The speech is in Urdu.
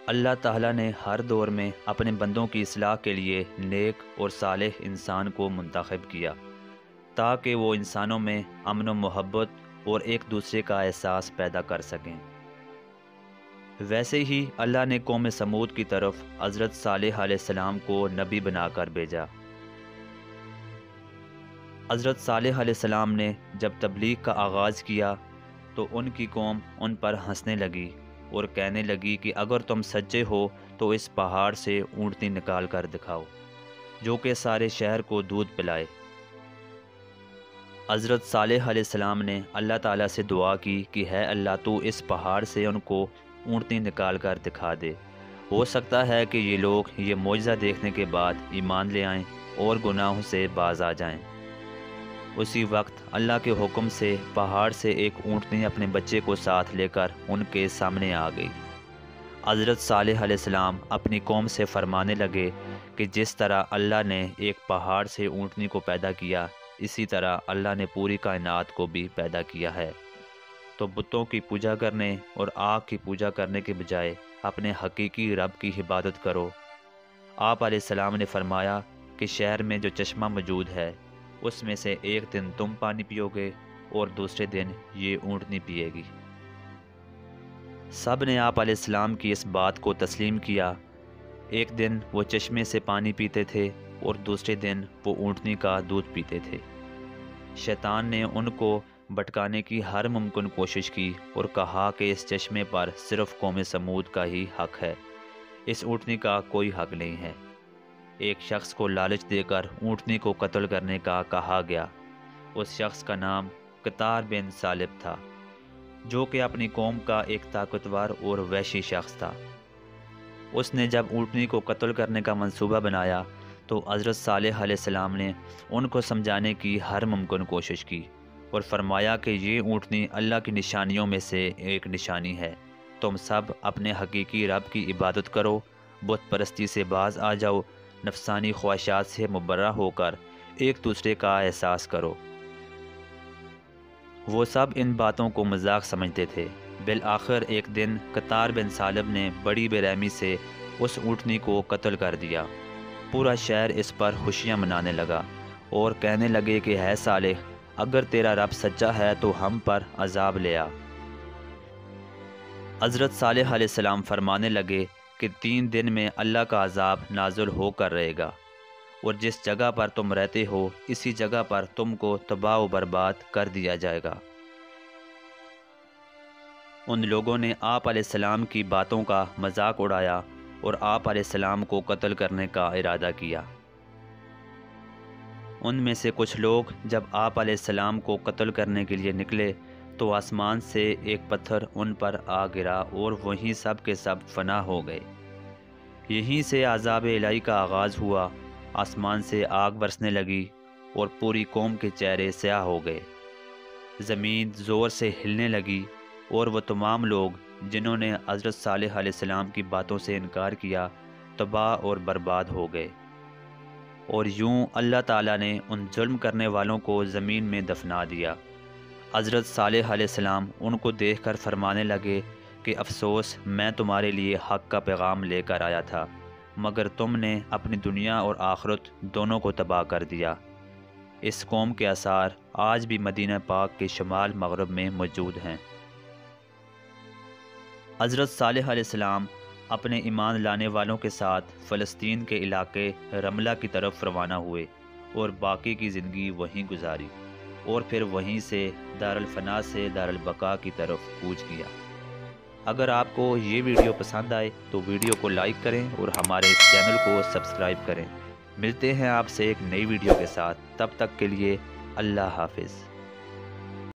اللہ تعالیٰ نے ہر دور میں اپنے بندوں کی اصلاح کے لیے نیک اور صالح انسان کو منتخب کیا تاکہ وہ انسانوں میں امن و محبت اور ایک دوسرے کا احساس پیدا کر سکیں۔ ویسے ہی اللہ نے قوم سمود کی طرف حضرت صالح علیہ السلام کو نبی بنا کر بھیجا۔ حضرت صالح علیہ السلام نے جب تبلیغ کا آغاز کیا تو ان کی قوم ان پر ہنسنے لگی اور کہنے لگی کہ اگر تم سچے ہو تو اس پہاڑ سے اونٹنی نکال کر دکھاؤ جو کہ سارے شہر کو دودھ پلائے۔ حضرت صالح علیہ السلام نے اللہ تعالیٰ سے دعا کی کہ ہے اللہ تو اس پہاڑ سے ان کو اونٹنی نکال کر دکھا دے، ہو سکتا ہے کہ یہ لوگ یہ معجزہ دیکھنے کے بعد ایمان لے آئیں اور گناہوں سے باز آ جائیں۔ اسی وقت اللہ کے حکم سے پہاڑ سے ایک اونٹنی اپنے بچے کو ساتھ لے کر ان کے سامنے آ گئی۔ حضرت صالح علیہ السلام اپنی قوم سے فرمانے لگے کہ جس طرح اللہ نے ایک پہاڑ سے اونٹنی کو پیدا کیا، اسی طرح اللہ نے پوری کائنات کو بھی پیدا کیا ہے، تو بتوں کی پوجا کرنے اور آگ کی پوجا کرنے کے بجائے اپنے حقیقی رب کی عبادت کرو۔ آپ علیہ السلام نے فرمایا کہ شہر میں جو چشمہ موجود ہے اس میں سے ایک دن تم پانی پیو گے اور دوسرے دن یہ اونٹنی پیے گی۔ سب نے آپ علیہ السلام کی اس بات کو تسلیم کیا۔ ایک دن وہ چشمے سے پانی پیتے تھے اور دوسرے دن وہ اونٹنی کا دودھ پیتے تھے۔ شیطان نے ان کو بھٹکانے کی ہر ممکن کوشش کی اور کہا کہ اس چشمے پر صرف قوم سمود کا ہی حق ہے، اس اونٹنی کا کوئی حق نہیں ہے۔ ایک شخص کو لالچ دے کر اونٹنی کو قتل کرنے کا کہا گیا۔ اس شخص کا نام قطار بن صالب تھا، جو کہ اپنی قوم کا ایک طاقتور اور وحشی شخص تھا۔ اس نے جب اونٹنی کو قتل کرنے کا منصوبہ بنایا تو حضرت صالح علیہ السلام نے ان کو سمجھانے کی ہر ممکن کوشش کی اور فرمایا کہ یہ اونٹنی اللہ کی نشانیوں میں سے ایک نشانی ہے، تم سب اپنے حقیقی رب کی عبادت کرو، بت پرستی سے باز آ جاؤ، نفسانی خواہشات سے مبرہ ہو کر ایک دوسرے کا احساس کرو۔ وہ سب ان باتوں کو مذاق سمجھتے تھے۔ بالآخر ایک دن قطار بن صالب نے بڑی بے رحمی سے اس اونٹنی کو قتل کر دیا۔ پورا شہر اس پر خوشیاں منانے لگا اور کہنے لگے کہ ہے صالح، اگر تیرا رب سچا ہے تو ہم پر عذاب لے آ۔ حضرت صالح علیہ السلام فرمانے لگے کہ 3 دن میں اللہ کا عذاب نازل ہو کر رہے گا، اور جس جگہ پر تم رہتے ہو اسی جگہ پر تم کو تباہ و برباد کر دیا جائے گا۔ ان لوگوں نے آپ علیہ السلام کی باتوں کا مذاق اڑایا اور آپ علیہ السلام کو قتل کرنے کا ارادہ کیا۔ ان میں سے کچھ لوگ جب آپ علیہ السلام کو قتل کرنے کے لیے نکلے تو آسمان سے ایک پتھر ان پر آ گرا اور وہیں سب کے سب فنا ہو گئے۔ یہیں سے عذاب الہی کا آغاز ہوا۔ آسمان سے آگ برسنے لگی اور پوری قوم کے چہرے سیاہ ہو گئے۔ زمین زور سے ہلنے لگی اور وہ تمام لوگ جنہوں نے حضرت صالح علیہ السلام کی باتوں سے انکار کیا تباہ اور برباد ہو گئے، اور یوں اللہ تعالیٰ نے ان ظلم کرنے والوں کو زمین میں دفنا دیا۔ حضرت صالح علیہ السلام ان کو دیکھ کر فرمانے لگے کہ افسوس، میں تمہارے لیے حق کا پیغام لے کر آیا تھا، مگر تم نے اپنی دنیا اور آخرت دونوں کو تباہ کر دیا۔ اس قوم کے آثار آج بھی مدینہ پاک کے شمال مغرب میں موجود ہیں۔ حضرت صالح علیہ السلام اپنے ایمان لانے والوں کے ساتھ فلسطین کے علاقے رملہ کی طرف روانہ ہوئے اور باقی کی زندگی وہیں گزاری، اور پھر وہیں سے دارالفنا سے دارالبقاء کی طرف کوچ کیا۔ اگر آپ کو یہ ویڈیو پسند آئے تو ویڈیو کو لائک کریں اور ہمارے چینل کو سبسکرائب کریں۔ ملتے ہیں آپ سے ایک نئی ویڈیو کے ساتھ، تب تک کے لیے اللہ حافظ۔